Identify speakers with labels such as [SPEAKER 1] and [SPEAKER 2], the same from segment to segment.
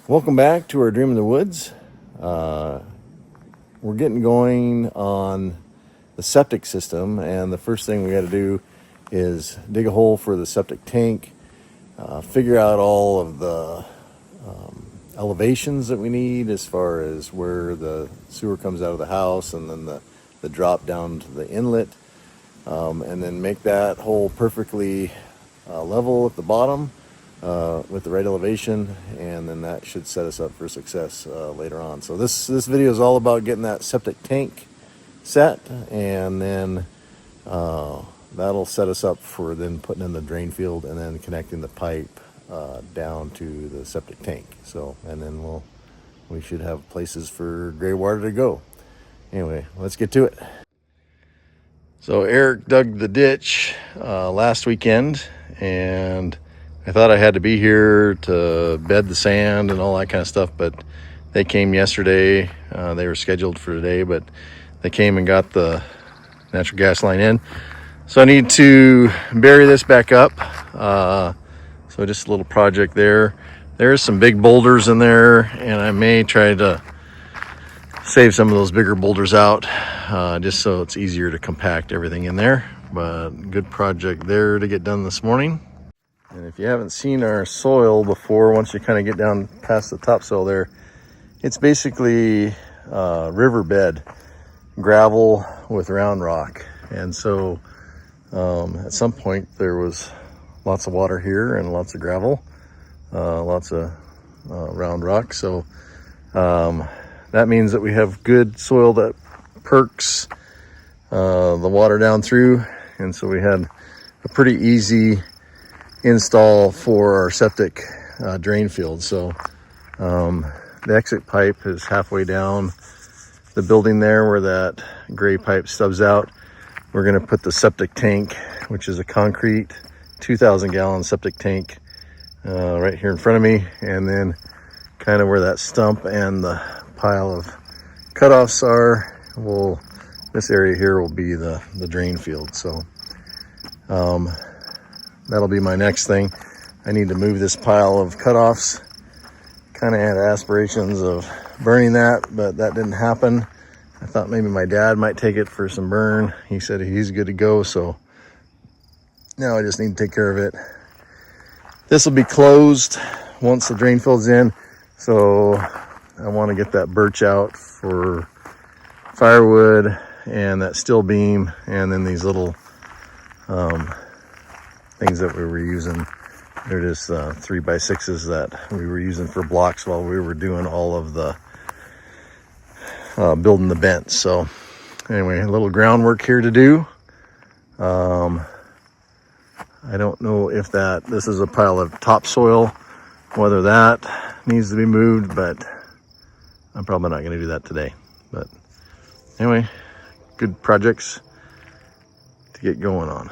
[SPEAKER 1] Welcome back to our Dream in the Woods. We're getting going on the septic system, and the first thing we got to do is dig a hole for the septic tank, figure out all of the elevations that we need as far as where the sewer comes out of the house, and then the drop down to the inlet, and then make that hole perfectly level at the bottom with the right elevation, and then that should set us up for success later on. So this video is all about getting that septic tank set, and then that'll set us up for then putting in the drain field and then connecting the pipe down to the septic tank. So, and then we should have places for gray water to go. Anyway, let's get to it. So Eric dug the ditch last weekend, and I thought I had to be here to bed the sand and all that kind of stuff, but they came yesterday. They were scheduled for today, but they came and got the natural gas line in. So I need to bury this back up. So just a little project there. There's some big boulders in there, and I may try to save some of those bigger boulders out just so it's easier to compact everything in there. But good project there to get done this morning. And if you haven't seen our soil before, once you kind of get down past the topsoil there, it's basically riverbed gravel with round rock. And so at some point there was lots of water here and lots of gravel, lots of round rock. So that means that we have good soil that perks the water down through. And so we had a pretty easy install for our septic drain field. So the exit pipe is halfway down the building there where that gray pipe stubs out. We're going to put the septic tank, which is a concrete 2,000 gallon septic tank, right here in front of me, and then kind of where that stump and the pile of cutoffs are, this area here will be the drain field. So that'll be my next thing. I need to move this pile of cutoffs. Kind of had aspirations of burning that, but that didn't happen. I thought maybe my dad might take it for some burn. He said he's good to go, so now I just need to take care of it. This will be closed once the drain field's in, so I want to get that birch out for firewood and that steel beam, and then these little things that we were using. They're just 3x6s that we were using for blocks while we were doing all of the building the vents. So anyway, a little groundwork here to do. I don't know if this is a pile of topsoil, whether that needs to be moved, but I'm probably not going to do that today. But anyway, good projects to get going on.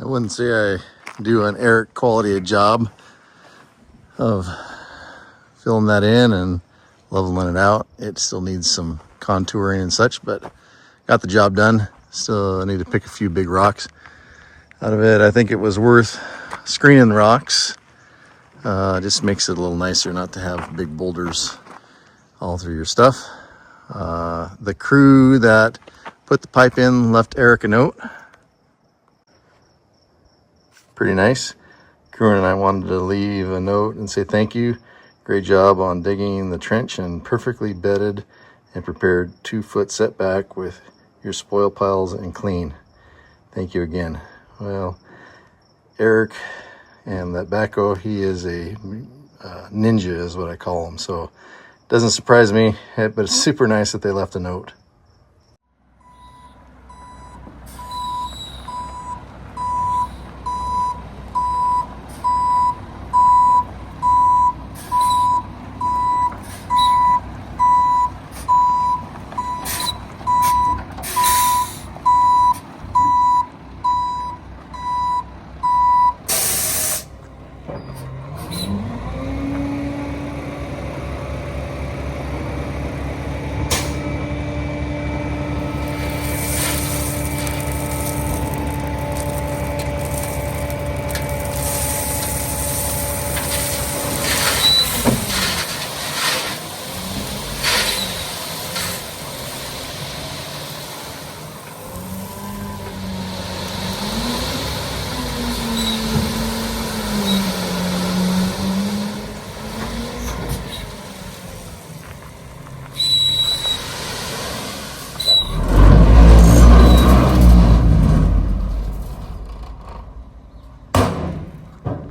[SPEAKER 1] wouldn't say I do an Erik quality job of filling that in and leveling it out. It still needs some contouring and such, but got the job done. Still need to pick a few big rocks out of it. I think it was worth screening the rocks. Just makes it a little nicer not to have big boulders all through your stuff. The crew that put the pipe in left Erik a note. Pretty nice. Crew and I wanted to leave a note and say thank you. Great job on digging the trench and perfectly bedded and prepared 2-foot setback with your spoil piles and clean. Thank you again. Well, Erik and that backhoe, he is a ninja is what I call him. So it doesn't surprise me, but it's super nice that they left a note.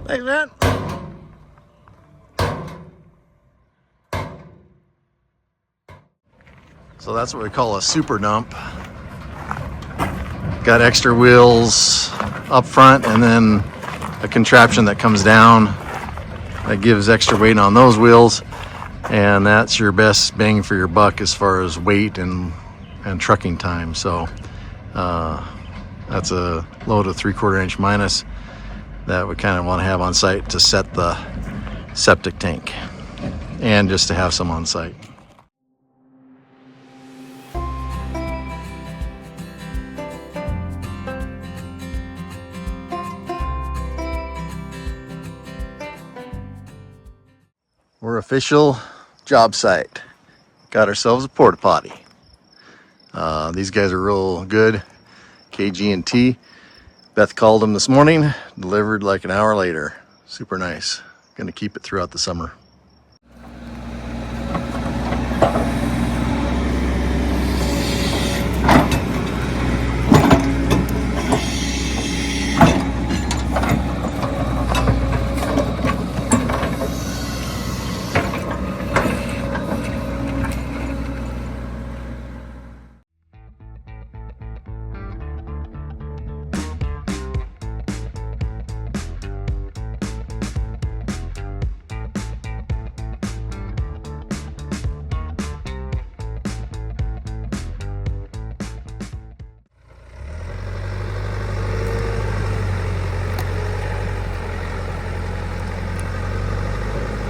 [SPEAKER 1] Thanks, man. So that's what we call a super dump. Got extra wheels up front and then a contraption that comes down that gives extra weight on those wheels, and that's your best bang for your buck as far as weight and trucking time. So that's a load of 3/4 inch minus that we kind of want to have on site to set the septic tank and just to have some on site. We're official job site. Got ourselves a porta potty. These guys are real good, KG&T. Beth called them this morning, delivered like an hour later. Super nice. Gonna keep it throughout the summer.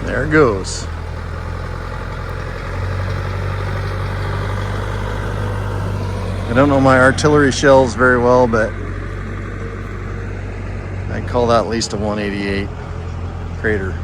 [SPEAKER 1] There it goes. I don't know my artillery shells very well, but I call that at least a 188 crater.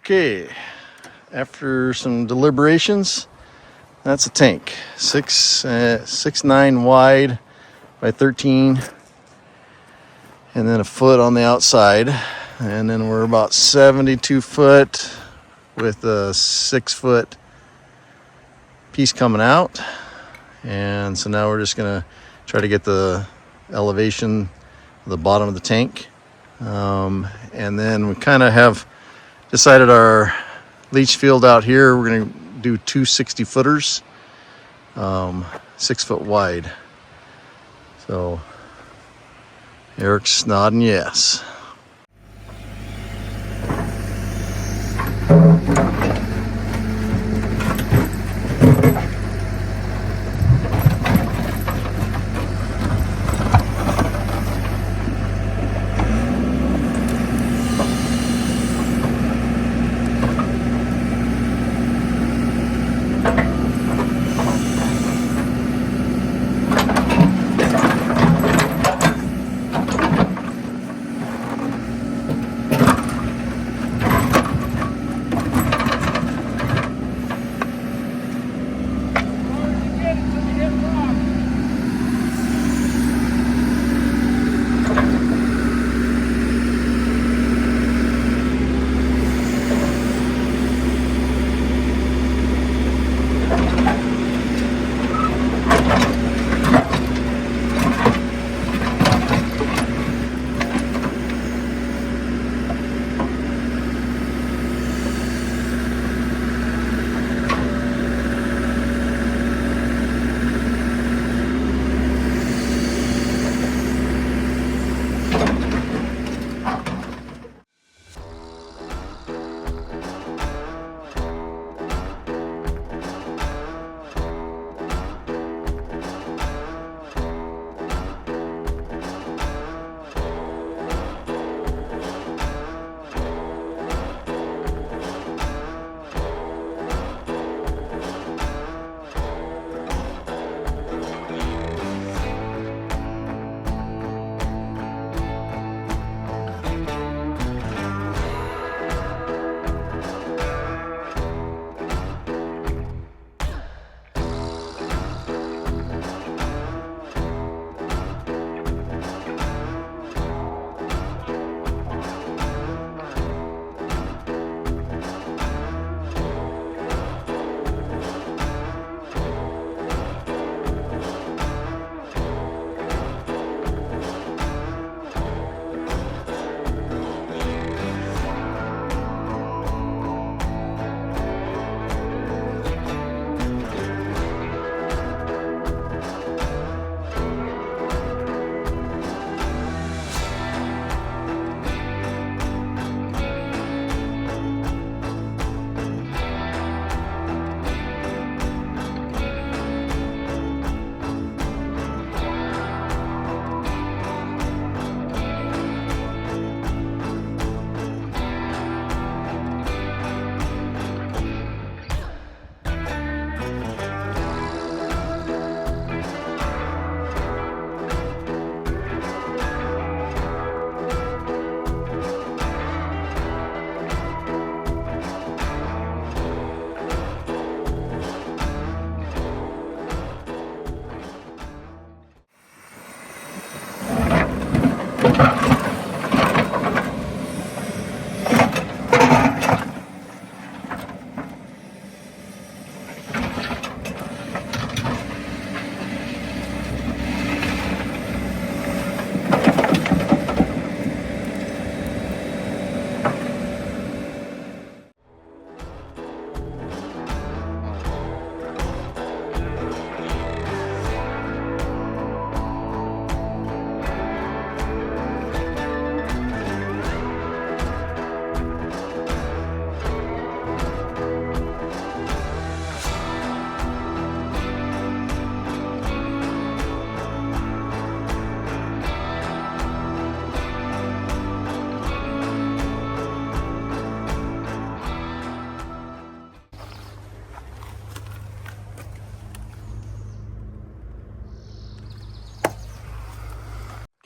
[SPEAKER 1] Okay, after some deliberations, that's a tank. 6'9" wide by 13, and then a foot on the outside. And then we're about 72 foot with a 6 foot piece coming out. And so now we're just gonna try to get the elevation of the bottom of the tank. And then we kind of have decided our leach field out here, we're gonna do two 60 footers, 6 foot wide. So Erik's nodding yes.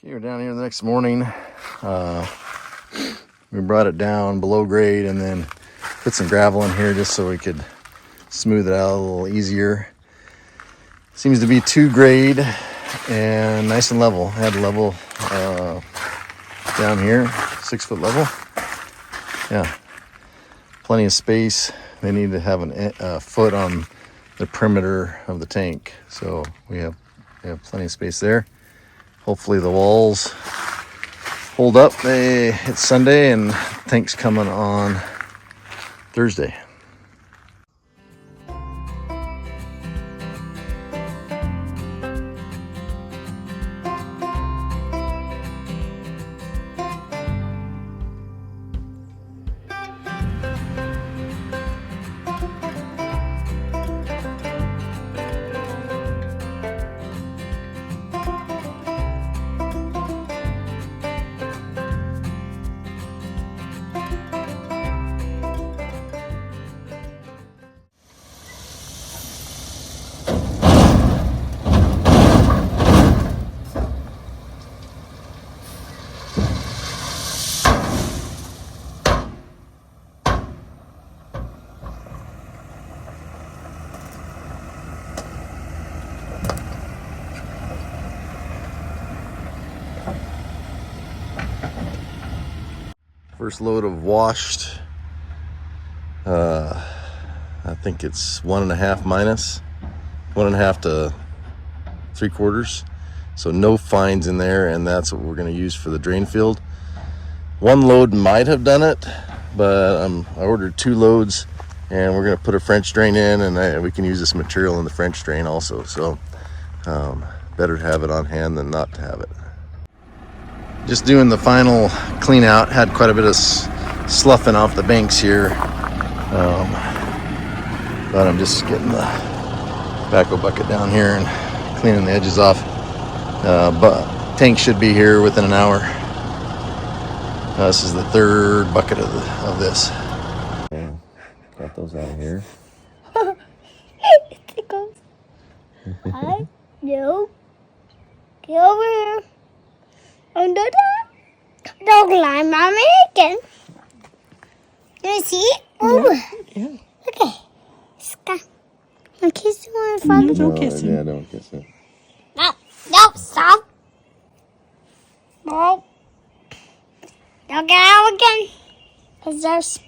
[SPEAKER 1] Okay, we're down here the next morning. We brought it down below grade and then Put some gravel in here just so we could smooth it out a little easier. Seems to be 2 grade and nice and level. I had level down here, 6 foot level. Yeah, plenty of space. They need to have a foot on the perimeter of the tank, so we have plenty of space there. Hopefully the walls hold up. It's Sunday and tank's coming on Thursday. First load of washed, I think it's 1.5 minus, 1.5 to 3/4. So no fines in there, and that's what we're going to use for the drain field. 1 load might have done it, but I ordered 2 loads, and we're going to put a French drain in, and we can use this material in the French drain also. So better to have it on hand than not to have it. Just doing the final clean out. Had quite a bit of sloughing off the banks here, but I'm just getting the backhoe bucket down here and cleaning the edges off. But tank should be here within an hour. This is the 3rd bucket of this. Okay, got those out of here.
[SPEAKER 2] It goes. I no. Get over here. Under that. Don't climb on me again. You see it? Oh.
[SPEAKER 3] Yeah.
[SPEAKER 2] Okay. Stop. I'm kissing my father.
[SPEAKER 3] No, don't kiss him.
[SPEAKER 1] Yeah, don't kiss him.
[SPEAKER 2] No, stop. No. Don't get out again. Because there's...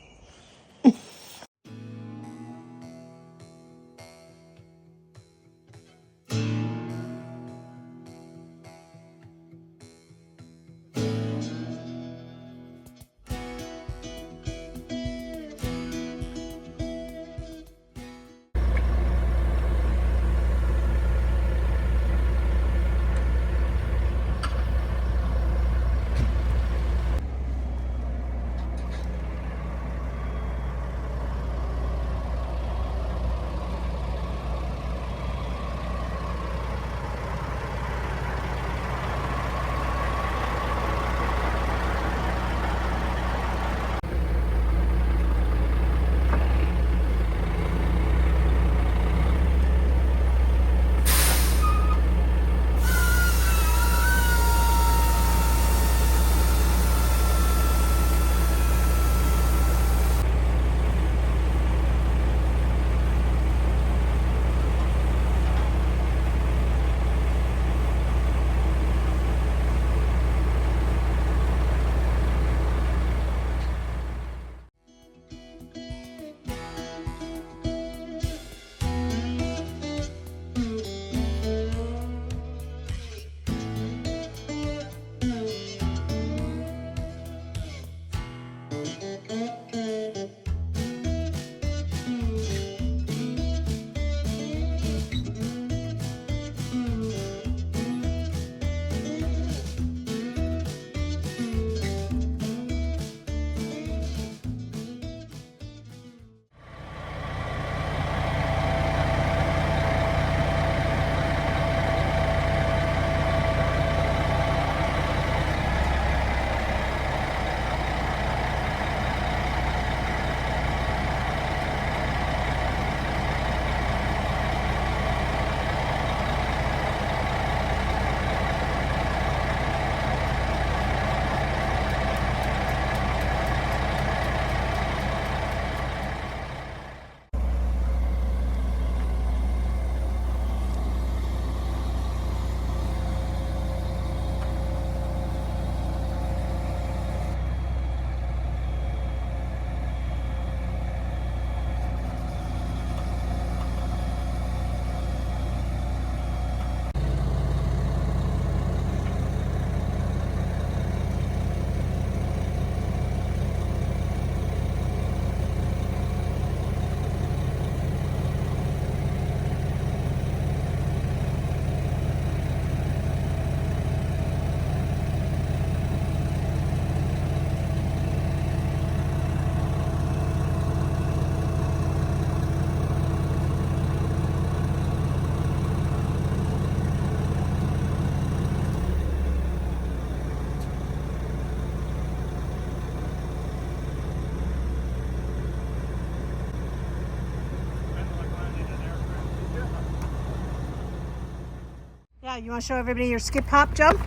[SPEAKER 3] Yeah, you want to show everybody your skip, hop, jump?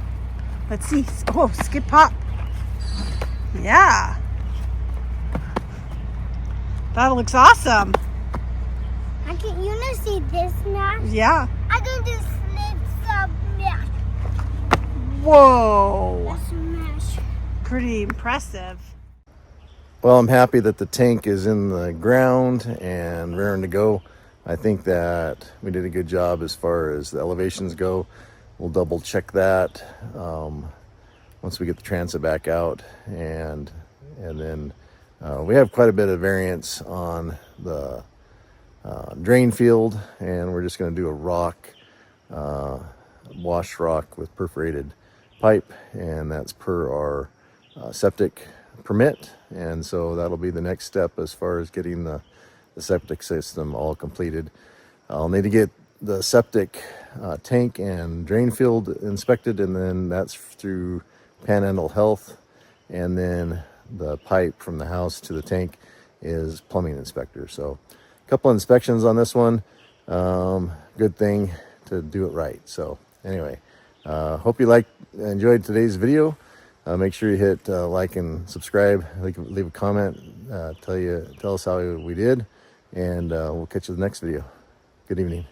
[SPEAKER 3] Let's see. Oh, skip, hop. Yeah. That looks awesome.
[SPEAKER 2] I can, you know, see this now?
[SPEAKER 3] Yeah.
[SPEAKER 2] I can do slip smash.
[SPEAKER 3] Whoa.
[SPEAKER 2] Smash.
[SPEAKER 3] Pretty impressive.
[SPEAKER 1] Well, I'm happy that the tank is in the ground and raring to go. I think that we did a good job as far as the elevations go. We'll double check that once we get the transit back out, and then we have quite a bit of variance on the drain field, and we're just going to do a rock wash rock with perforated pipe, and that's per our septic permit. And so that'll be the next step as far as getting the septic system all completed. I'll need to get the septic tank and drain field inspected, and then that's through Panhandle Health, and then the pipe from the house to the tank is plumbing inspector. So a couple inspections on this one. Good thing to do it right. So anyway, hope you enjoyed today's video. Make sure you hit like and subscribe, leave a comment, tell us how we did, and we'll catch you in the next video. Good evening.